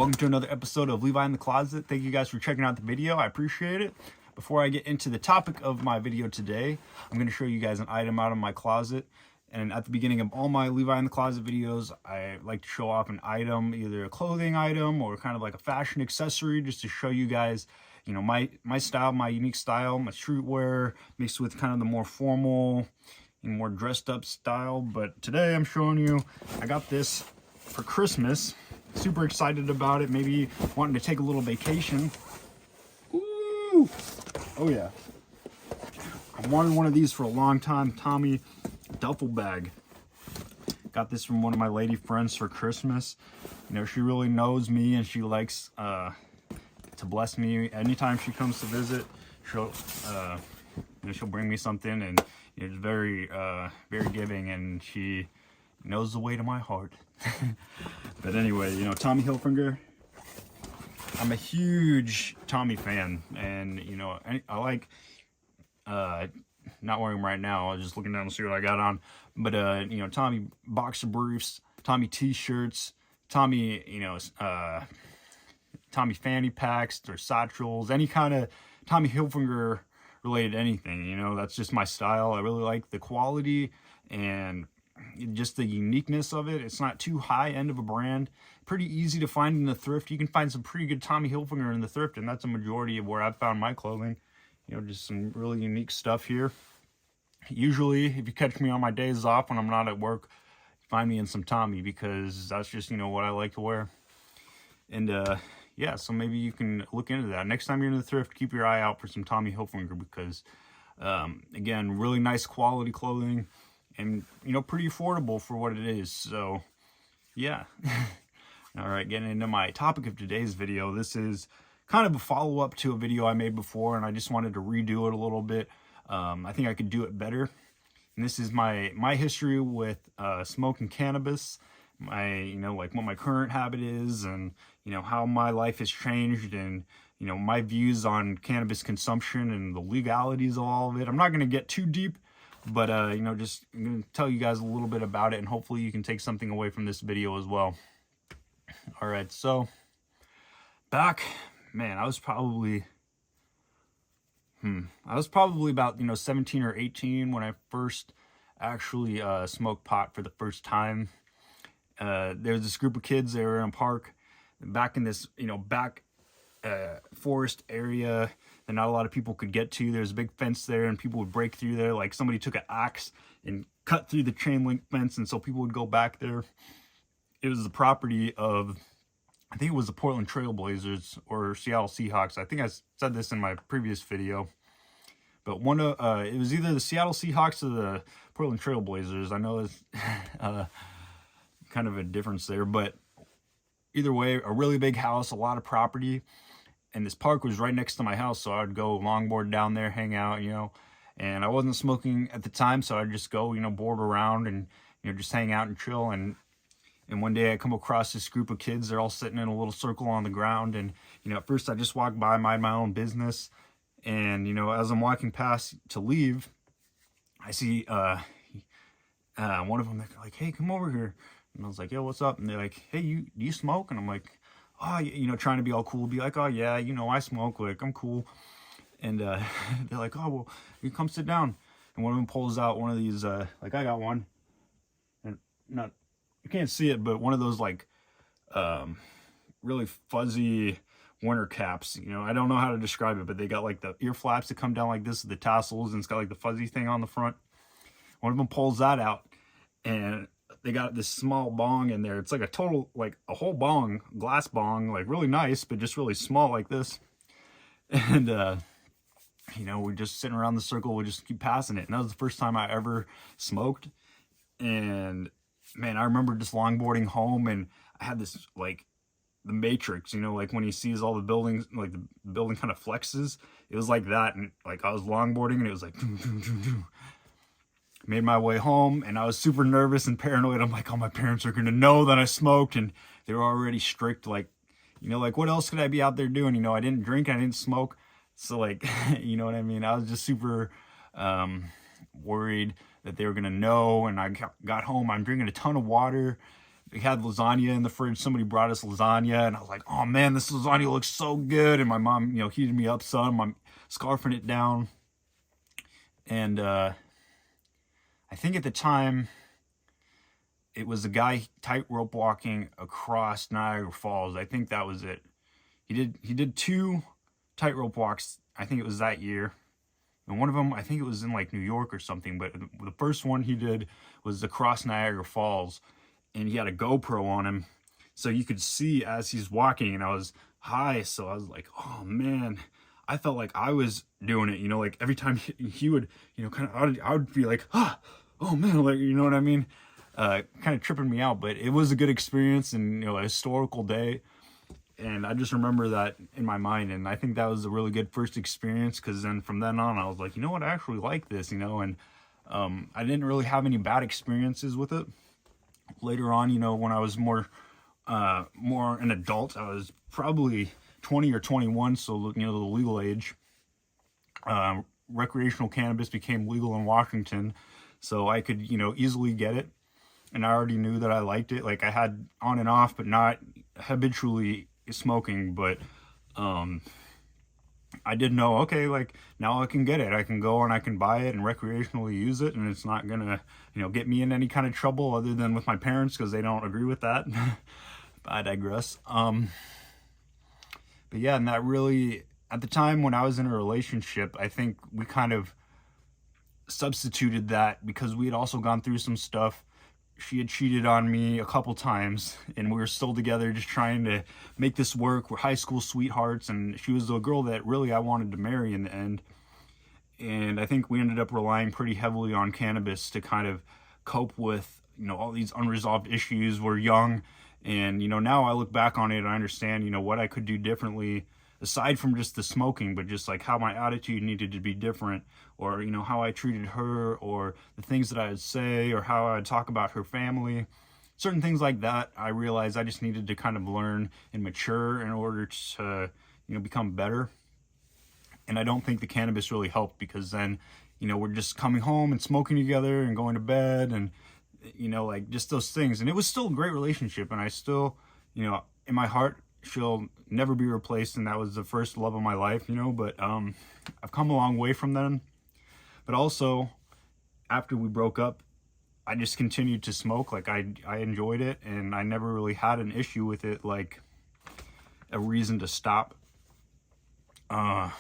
Welcome to another episode of Levi in the Closet. Thank you guys for checking out the video. I appreciate it. Before I get into the topic of my video today, I'm going to show you guys an item out of my closet. And at the beginning of all my Levi in the Closet videos, I like to show off an item, either a clothing item or kind of like a fashion accessory, just to show you guys, you know, my style, my unique style, my streetwear mixed with kind of the more formal and more dressed up style. But today I'm showing you, I got this for Christmas. Super excited about it. Maybe wanting to take a little vacation. Ooh! Oh yeah. I wanted one of these for a long time. Tommy duffel bag. Got this from one of my lady friends for Christmas. You know, she really knows me and she likes to bless me. Anytime she comes to visit, she'll she'll bring me something, and it's very giving, and she knows the way to my heart. But anyway, you know, Tommy Hilfiger, I'm a huge Tommy fan, and you know, I like not wearing them right now. I was just looking down to see what I got on, but you know, Tommy boxer briefs, Tommy t-shirts, Tommy, you know, Tommy fanny packs or satchels, any kind of Tommy Hilfiger related anything. You know, that's just my style. I really like the quality and just the uniqueness of it. It's not too high end of a brand. Pretty easy to find in the thrift. You can find some pretty good Tommy Hilfiger in the thrift, and that's a majority of where I've found my clothing. You know, just some really unique stuff here. Usually, if you catch me on my days off when I'm not at work, find me in some Tommy, because that's just, you know, what I like to wear. And yeah, so maybe you can look into that. Next time you're in the thrift, keep your eye out for some Tommy Hilfiger, because again, really nice quality clothing, and you know, pretty affordable for what it is. So yeah. All right, getting into my topic of today's video. This is kind of a follow-up to a video I made before, and I just wanted to redo it a little bit. I think I could do it better. And this is my history with smoking cannabis, you know, like what my current habit is, and you know, how my life has changed, and you know, my views on cannabis consumption and the legalities of all of it. I'm not going to get too deep, but you know, just I'm going to tell you guys a little bit about it, and hopefully you can take something away from this video as well. All right, so back, man, I was probably about, you know, 17 or 18 when I first actually smoked pot for the first time. There was this group of kids. They were in a park back in this, you know, back forest area that not a lot of people could get to. There's a big fence there, and people would break through there. Like somebody took an axe and cut through the chain link fence, and so people would go back there. It was the property of, I think it was the Portland Trail Blazers or Seattle Seahawks. I think I said this in my previous video, but it was either the Seattle Seahawks or the Portland Trail Blazers. I know it's kind of a difference there, but either way, a really big house, a lot of property, and this park was right next to my house, so I'd go longboard down there, hang out, you know, and I wasn't smoking at the time, so I'd just go, you know, board around and, you know, just hang out and chill. And one day I come across this group of kids. They're all sitting in a little circle on the ground, and you know, at first I just walked by, mind my own business, and you know, as I'm walking past to leave, I see one of them, like, "Hey, come over here." And I was like, "Yo, what's up?" And they're like, "Hey, do you smoke?" And I'm like, "Oh, you know," trying to be all cool, be like, "Oh yeah, you know, I smoke, like I'm cool." And they're like, "Oh well, you come sit down." And one of them pulls out one of these, like I got one, and not, you can't see it, but one of those like really fuzzy winter caps. You know, I don't know how to describe it, but they got like the ear flaps that come down like this, the tassels, and it's got like the fuzzy thing on the front. One of them pulls that out, and they got this small bong in there. It's like a whole bong, glass bong, like really nice, but just really small like this. And you know, we're just sitting around the circle, we just keep passing it. And that was the first time I ever smoked. And man, I remember just longboarding home, and I had this, like, the Matrix, you know, like when he sees all the buildings, like the building kind of flexes. It was like that, and like I was longboarding, and it was like, doo, doo, doo, doo. Made my way home, and I was super nervous and paranoid. I'm like, oh, my parents are gonna know that I smoked, and they were already strict, like, you know, like what else could I be out there doing? You know, I didn't drink, I didn't smoke, so like, you know what I mean? I was just super worried that they were gonna know. And I got home, I'm drinking a ton of water, we had lasagna in the fridge. Somebody brought us lasagna, and I was like, oh man, this lasagna looks so good. And my mom, heated me up some. I'm scarfing it down. And I think at the time, it was a guy tightrope walking across Niagara Falls. I think that was it. He did 2 tightrope walks. I think it was that year. And one of them, I think it was in like New York or something. But the first one he did was across Niagara Falls. And he had a GoPro on him. So you could see as he's walking. And I was high. So I was like, oh man. I felt like I was doing it. Like every time he would, I would be like, oh man. Like, you know what I mean? Kind of tripping me out, but it was a good experience and a historical day, and I just remember that in my mind, and I think that was a really good first experience, because then from then on I was like, what, I actually like this, and I didn't really have any bad experiences with it. Later on, when I was more an adult, I was probably 20 or 21, so the legal age. Recreational cannabis became legal in Washington, so I could easily get it. And I already knew that I liked it. Like I had on and off, but not habitually smoking. But I did know, okay, like now I can get it. I can go and I can buy it and recreationally use it. And it's not going to, get me in any kind of trouble other than with my parents, because they don't agree with that. I digress. But yeah, and that really, at the time when I was in a relationship, I think we kind of substituted that, because we had also gone through some stuff. She had cheated on me a couple times, and we were still together just trying to make this work. We're high school sweethearts, and she was the girl that really I wanted to marry in the end. And I think we ended up relying pretty heavily on cannabis to kind of cope with, all these unresolved issues. We're young, and, now I look back on it and I understand, what I could do differently, aside from just the smoking, but just like how my attitude needed to be different, or how I treated her, or the things that I would say, or how I would talk about her family. Certain things like that, I realized I just needed to kind of learn and mature in order to become better. And I don't think the cannabis really helped, because then we're just coming home and smoking together and going to bed, and like just those things. And it was still a great relationship, and I still in my heart, she'll never be replaced, and that was the first love of my life, but I've come a long way from then. But also, after we broke up, I just continued to smoke. Like I enjoyed it, and I never really had an issue with it, like a reason to stop. And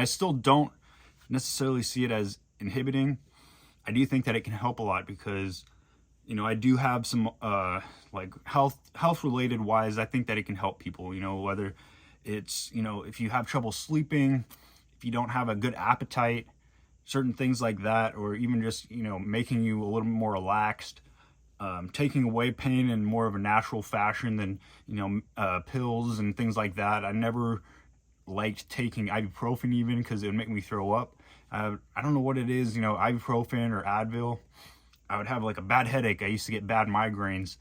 I still don't necessarily see it as inhibiting. I do think that it can help a lot, because I do have some like health related wise, I think that it can help people, whether it's if you have trouble sleeping, if you don't have a good appetite, certain things like that, or even just making you a little more relaxed, taking away pain in more of a natural fashion than pills and things like that. I never liked taking ibuprofen, even, because it would make me throw up. I don't know what it is, ibuprofen or Advil. I would have like a bad headache. I used to get bad migraines,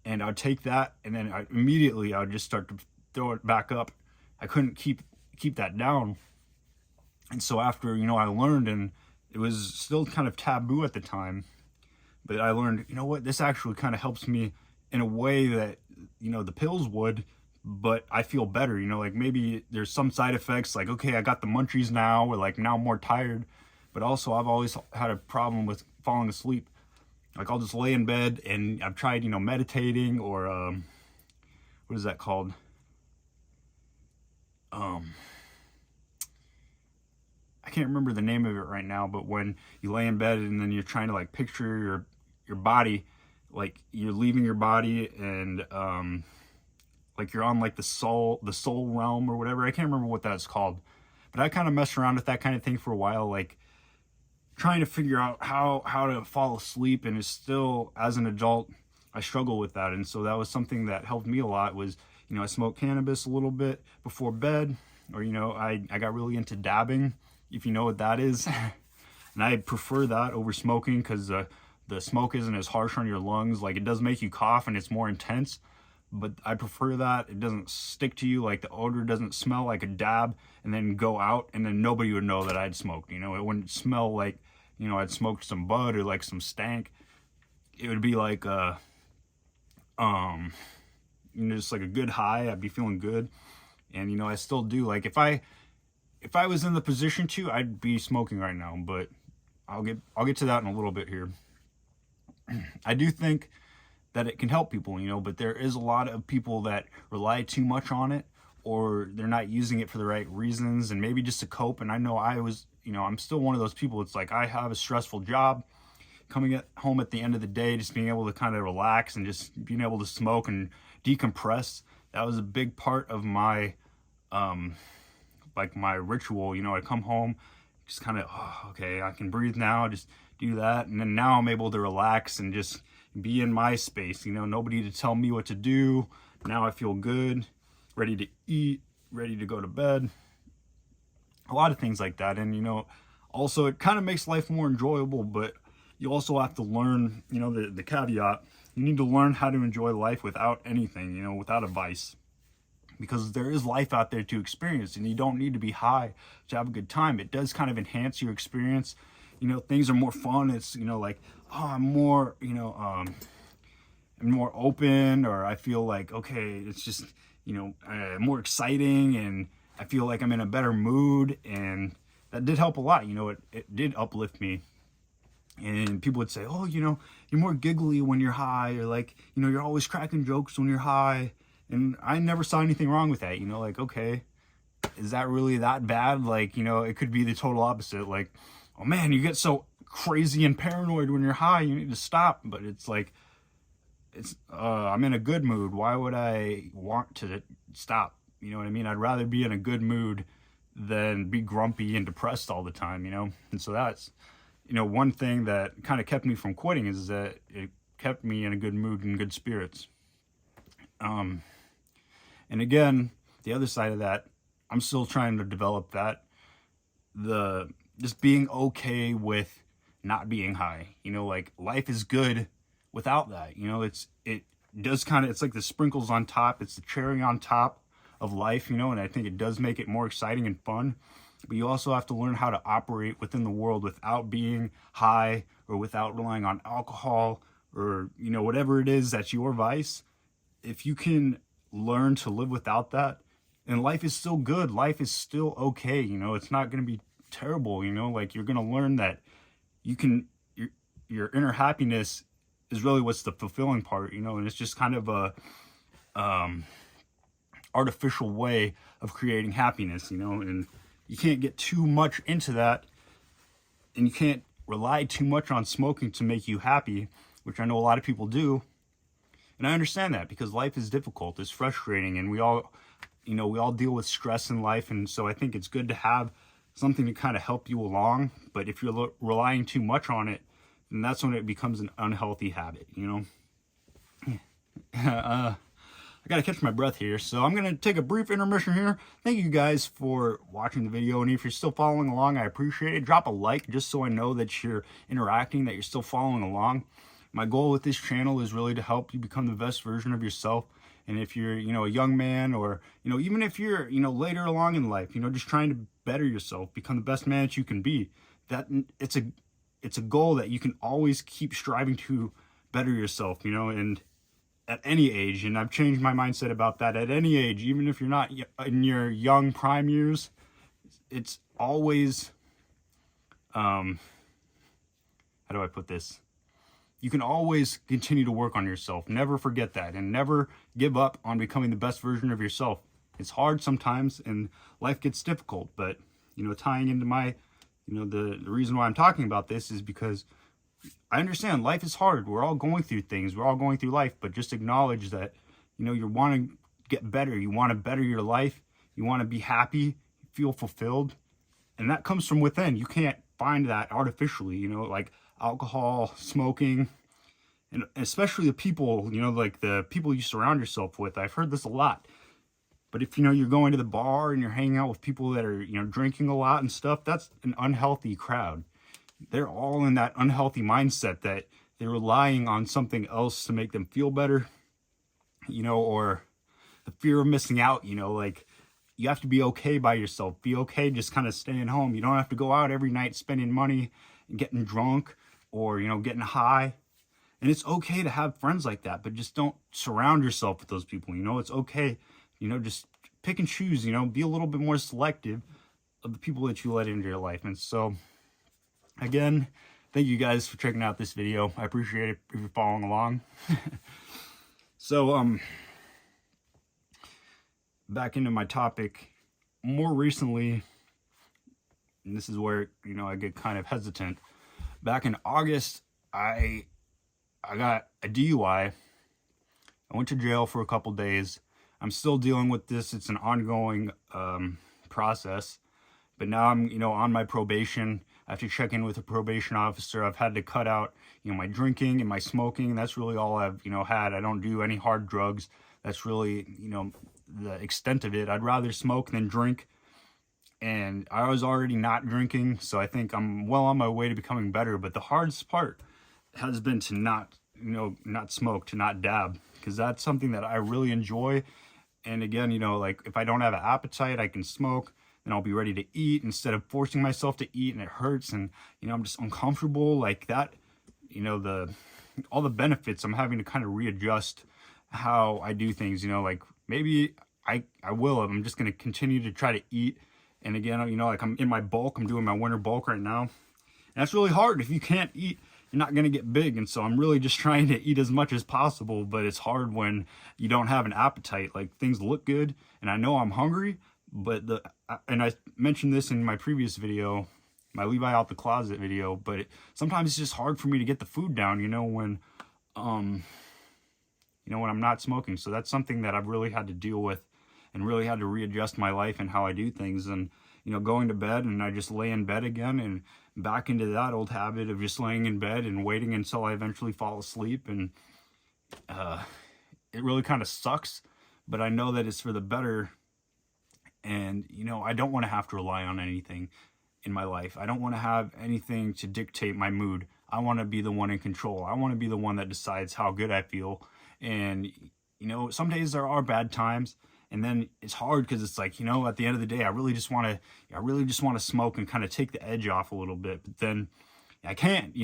and I would take that, and then I would just start to throw it back up. I couldn't keep that down. And so after, I learned, and it was still kind of taboo at the time, but I learned, what, this actually kind of helps me in a way that, the pills would, but I feel better, like maybe there's some side effects, like, okay, I got the munchies now, or like now I'm more tired, but also I've always had a problem with falling asleep. Like I'll just lay in bed, and I've tried, meditating, or what is that called? I can't remember the name of it right now, but when you lay in bed and then you're trying to like picture your body, like you're leaving your body, and like you're on like the soul realm or whatever. I can't remember what that's called, but I kind of messed around with that kind of thing for a while, like trying to figure out how to fall asleep. And it's still, as an adult, I struggle with that. And so that was something that helped me a lot, was, I smoked cannabis a little bit before bed, or, I got really into dabbing, if you know what that is. And I prefer that over smoking, because the smoke isn't as harsh on your lungs. Like it does make you cough, and it's more intense, but I prefer that. It doesn't stick to you, like the odor doesn't smell like a dab and then go out, and then nobody would know that I'd smoked. It wouldn't smell like, I'd smoked some bud or like some stank. It would be like just like a good high. I'd be feeling good. And, I still do. Like if I was in the position to, I'd be smoking right now, but I'll get to that in a little bit here. I do think that it can help people, but there is a lot of people that rely too much on it, or they're not using it for the right reasons, and maybe just to cope. And I know I was, I'm still one of those people. It's like I have a stressful job. Coming home at the end of the day, just being able to kind of relax and just being able to smoke and decompress, that was a big part of my like my ritual. I'd come home, just kind of, oh, okay, I can breathe now, just do that. And then now I'm able to relax and just be in my space, nobody to tell me what to do. Now I feel good, ready to eat, ready to go to bed, a lot of things like that. And also it kind of makes life more enjoyable, but you also have to learn, the caveat, you need to learn how to enjoy life without anything, without a vice, because there is life out there to experience, and you don't need to be high to have a good time. It does kind of enhance your experience. Things are more fun. It's, like, oh, I'm more, I'm more open, or I feel like, okay, it's just, more exciting, and I feel like I'm in a better mood. And that did help a lot. It did uplift me. And people would say, oh, you're more giggly when you're high, or like, you're always cracking jokes when you're high. And I never saw anything wrong with that. Like, okay, is that really that bad? Like, it could be the total opposite. Like, oh man, you get so crazy and paranoid when you're high, you need to stop. But it's like, I'm in a good mood. Why would I want to stop? You know what I mean? I'd rather be in a good mood than be grumpy and depressed all the time, And so that's, one thing that kind of kept me from quitting, is that it kept me in a good mood and good spirits. And again, the other side of that, I'm still trying to develop that, just being okay with not being high. Like, life is good without that. It's like the sprinkles on top. It's the cherry on top of life, and I think it does make it more exciting and fun. But you also have to learn how to operate within the world without being high, or without relying on alcohol, or, whatever it is that's your vice. If you can learn to live without that, and life is still good, life is still okay, it's not going to be terrible, like, you're going to learn that your inner happiness is really what's the fulfilling part, and it's just kind of a artificial way of creating happiness, and you can't get too much into that, and you can't rely too much on smoking to make you happy, which I know a lot of people do. And I understand that, because life is difficult, it's frustrating, and we all deal with stress in life. And so I think it's good to have something to kind of help you along. But if you're relying too much on it, then that's when it becomes an unhealthy habit, I gotta catch my breath here, so I'm gonna take a brief intermission here. Thank you guys for watching the video, and if you're still following along, I appreciate it. Drop a like just so I know that you're interacting, that you're still following along. My goal with this channel is really to help you become the best version of yourself. And if you're, a young man, or, even if you're, later along in life, just trying to better yourself, become the best man that you can be, that it's a goal that you can always keep striving to better yourself, and at any age. And I've changed my mindset about that. At any age, even if you're not in your young prime years, it's always, how do I put this? You can always continue to work on yourself. Never forget that, and never give up on becoming the best version of yourself. It's hard sometimes, and life gets difficult, but, tying into my, the reason why I'm talking about this is because I understand life is hard. We're all going through things. We're all going through life, but just acknowledge that, you want to get better. You want to better your life. You want to be happy, feel fulfilled. And that comes from within. You can't find that artificially, like alcohol, smoking, and especially the people, like the people you surround yourself with. I've heard this a lot. But if, you're going to the bar and you're hanging out with people that are, drinking a lot and stuff, that's an unhealthy crowd. They're all in that unhealthy mindset that they're relying on something else to make them feel better, or the fear of missing out, like, you have to be okay by yourself. Be okay just kind of staying home. You don't have to go out every night spending money and getting drunk, or, getting high. And it's okay to have friends like that, but just don't surround yourself with those people. It's okay, just pick and choose, be a little bit more selective of the people that you let into your life. And so, again, thank you guys for checking out this video. I appreciate it if you're following along. So, back into my topic. More recently, and this is where, I get kind of hesitant. Back in August, I got a DUI. I went to jail for a couple days. I'm still dealing with this. It's an ongoing process. But now I'm, on my probation. I have to check in with a probation officer. I've had to cut out, my drinking and my smoking. That's really all I've, had. I don't do any hard drugs. That's really, the extent of it. I'd rather smoke than drink. And I was already not drinking, so I think I'm well on my way to becoming better. But the hardest part has been to not smoke, to not dab, because that's something that I really enjoy. And again, like if I don't have an appetite, I can smoke, and I'll be ready to eat instead of forcing myself to eat, and it hurts, and I'm just uncomfortable like that. All the benefits, I'm having to kind of readjust how I do things. Like maybe I will. I'm just going to continue to try to eat. And again, like I'm in my bulk, I'm doing my winter bulk right now. And that's really hard. If you can't eat, you're not going to get big. And so I'm really just trying to eat as much as possible, but it's hard when you don't have an appetite. Like things look good and I know I'm hungry, but and I mentioned this in my previous video, my Levi out the closet video, but sometimes it's just hard for me to get the food down, when I'm not smoking. So that's something that I've really had to deal with and really had to readjust my life and how I do things. And, going to bed, and I just lay in bed again and back into that old habit of just laying in bed and waiting until I eventually fall asleep. And it really kind of sucks, but I know that it's for the better. And, I don't want to have to rely on anything in my life. I don't want to have anything to dictate my mood. I want to be the one in control. I want to be the one that decides how good I feel. And, some days there are bad times. And then it's hard because it's like, at the end of the day, I really just want to smoke and kind of take the edge off a little bit. But then I can't,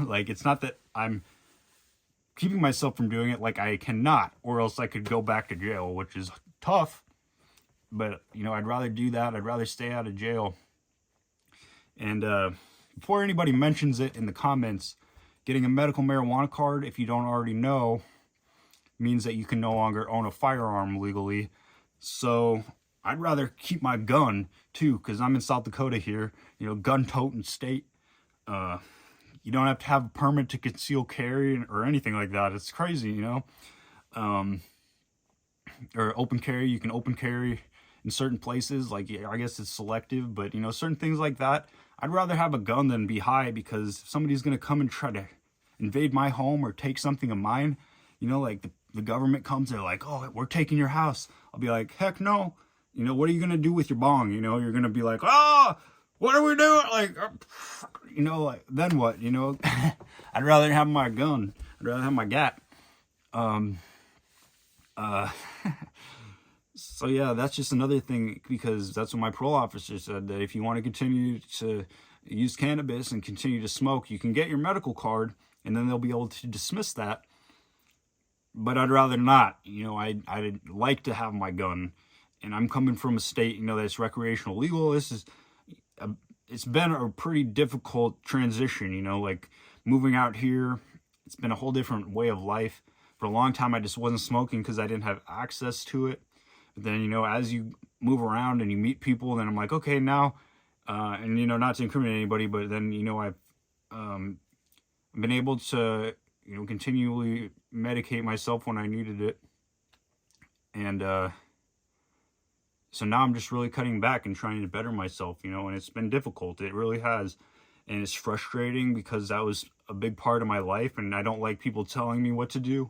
like it's not that I'm keeping myself from doing it, like I cannot, or else I could go back to jail, which is tough. But, I'd rather do that. I'd rather stay out of jail. And before anybody mentions it in the comments, getting a medical marijuana card, if you don't already know, means that you can no longer own a firearm legally. So I'd rather keep my gun too, because I'm in South Dakota here, gun-toting state. You don't have to have a permit to conceal carry or anything like that. It's crazy, or open carry. You can open carry in certain places. Like, I guess it's selective, but certain things like that. I'd rather have a gun than be high, because if somebody's going to come and try to invade my home or take something of mine, like the government comes, they're like, oh, we're taking your house. I'll be like, heck no. What are you going to do with your bong? You're going to be like, oh, what are we doing? Like, like, then what? I'd rather have my gun. I'd rather have my gat. So yeah, that's just another thing, because that's what my parole officer said, that if you want to continue to use cannabis and continue to smoke, you can get your medical card, and then they'll be able to dismiss that. But I'd rather not. I'd like to have my gun. And I'm coming from a state, that's recreational legal. It's been a pretty difficult transition, like moving out here. It's been a whole different way of life. For a long time, I just wasn't smoking because I didn't have access to it. But then, as you move around and you meet people, then I'm like, okay, now, and, not to incriminate anybody, but then, I've been able to, continually medicate myself when I needed it. And so now I'm just really cutting back and trying to better myself, and it's been difficult. It really has. And it's frustrating because that was a big part of my life, and I don't like people telling me what to do.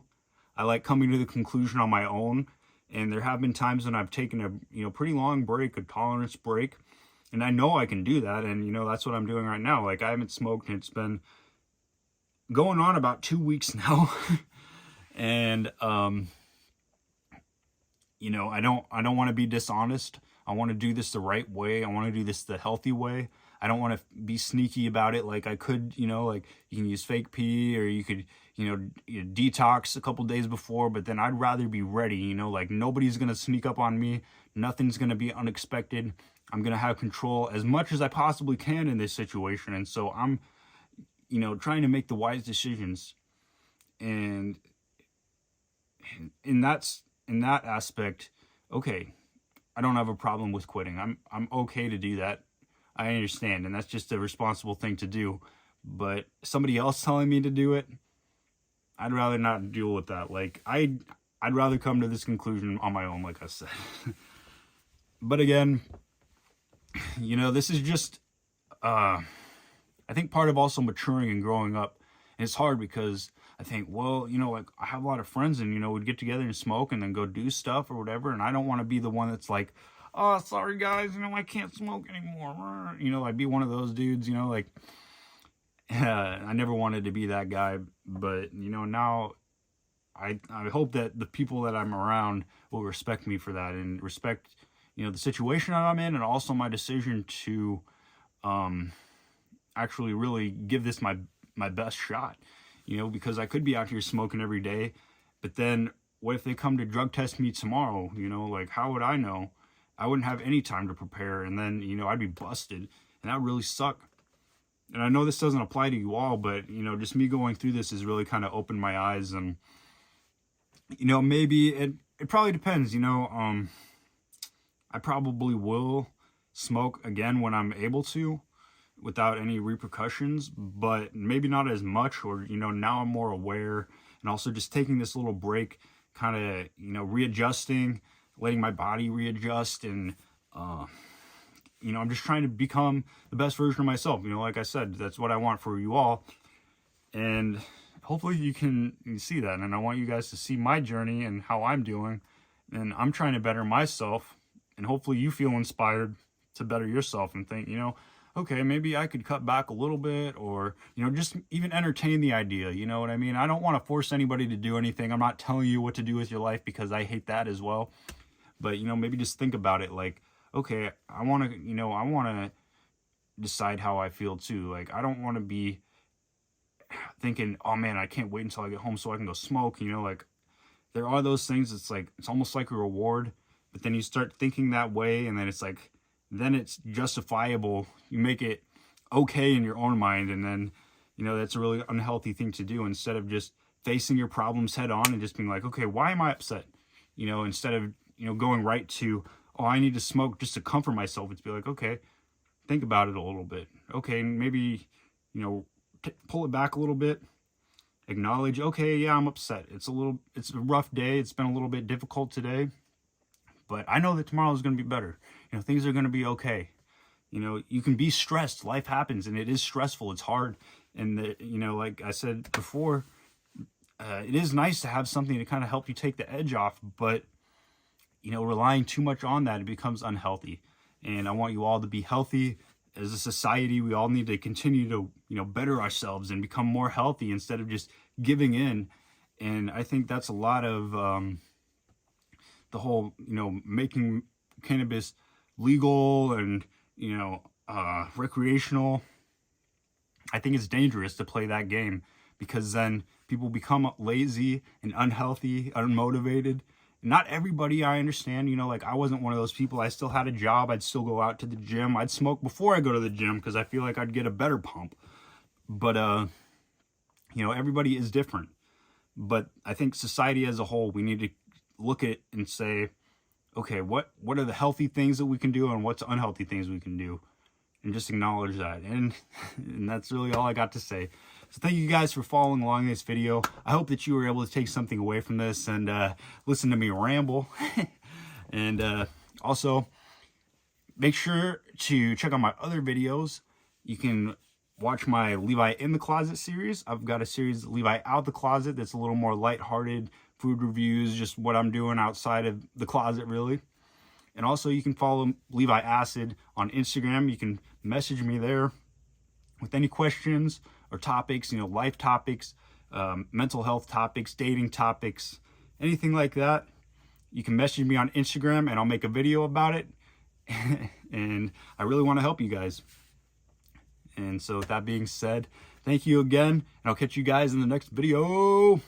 I like coming to the conclusion on my own. And there have been times when I've taken a pretty long break, a tolerance break, and I know I can do that. And that's what I'm doing right now. Like, I haven't smoked, and it's been going on about 2 weeks now. And I don't want to be dishonest. I want to do this the right way. I want to do this the healthy way. I don't want to be sneaky about it. Like I could, you know, like you can use fake pee, or you could, detox a couple days before, but then I'd rather be ready, like nobody's going to sneak up on me. Nothing's going to be unexpected. I'm going to have control as much as I possibly can in this situation. And so I'm, trying to make the wise decisions. And in that aspect, okay, I don't have a problem with quitting. I'm okay to do that. I understand, and that's just a responsible thing to do. But somebody else telling me to do it, I'd rather not deal with that. Like I'd rather come to this conclusion on my own, like I said. But again, this is just I think part of also maturing and growing up. And it's hard because I think, well, like I have a lot of friends and, we'd get together and smoke and then go do stuff or whatever. And I don't want to be the one that's like, oh, sorry guys, I can't smoke anymore. I'd be one of those dudes, like, I never wanted to be that guy. But, now I hope that the people that I'm around will respect me for that and respect, the situation that I'm in, and also my decision to actually really give this my best shot, because I could be out here smoking every day, but then what if they come to drug test me tomorrow? Like how would I know? I wouldn't have any time to prepare, and then, I'd be busted, and that would really suck. And I know this doesn't apply to you all, but, just me going through this has really kind of opened my eyes. And, maybe it probably depends, I probably will smoke again when I'm able to, without any repercussions, but maybe not as much. Or, now I'm more aware, and also just taking this little break, kind of, readjusting, letting my body readjust. And, I'm just trying to become the best version of myself. Like I said, that's what I want for you all. And hopefully you can see that. And I want you guys to see my journey and how I'm doing. And I'm trying to better myself. And hopefully you feel inspired to better yourself and think, okay, maybe I could cut back a little bit, or, just even entertain the idea. You know what I mean? I don't want to force anybody to do anything. I'm not telling you what to do with your life, because I hate that as well. But, maybe just think about it like, okay, I want to decide how I feel too. Like, I don't want to be thinking, oh man, I can't wait until I get home so I can go smoke. Like, there are those things. It's like, it's almost like a reward, but then you start thinking that way, and then it's like, then it's justifiable. You make it okay in your own mind, and then, that's a really unhealthy thing to do, instead of just facing your problems head on and just being like, okay, why am I upset? Instead of, going right to, oh, I need to smoke just to comfort myself. It's be like, okay, think about it a little bit. Okay, maybe, pull it back a little bit. Acknowledge, okay, yeah, I'm upset. It's a rough day. It's been a little bit difficult today, but I know that tomorrow is going to be better. Things are going to be okay. You can be stressed. Life happens, and it is stressful. It's hard. And, like I said before, it is nice to have something to kind of help you take the edge off, but, relying too much on that, it becomes unhealthy. And I want you all to be healthy. As a society, we all need to continue to, better ourselves and become more healthy instead of just giving in. And I think that's a lot of the whole, making cannabis legal and, recreational. I think it's dangerous to play that game, because then people become lazy and unhealthy, unmotivated. Not everybody, I understand, like I wasn't one of those people. I still had a job. I'd still go out to the gym. I'd smoke before I go to the gym, because I feel like I'd get a better pump. But, everybody is different. But I think society as a whole, we need to look at it and say, okay, what are the healthy things that we can do, and what's unhealthy things we can do, and just acknowledge that. And that's really all I got to say. So thank you guys for following along this video. I hope that you were able to take something away from this and listen to me ramble. And also, make sure to check out my other videos. You can watch my Levi in the Closet series. I've got a series, Levi Out the Closet, that's a little more lighthearted, food reviews, just what I'm doing outside of the closet, really. And also, you can follow Levi Acid on Instagram. You can message me there with any questions or topics, life topics, mental health topics, dating topics, anything like that. You can message me on Instagram, and I'll make a video about it. And I really want to help you guys. And so with that being said, thank you again, and I'll catch you guys in the next video.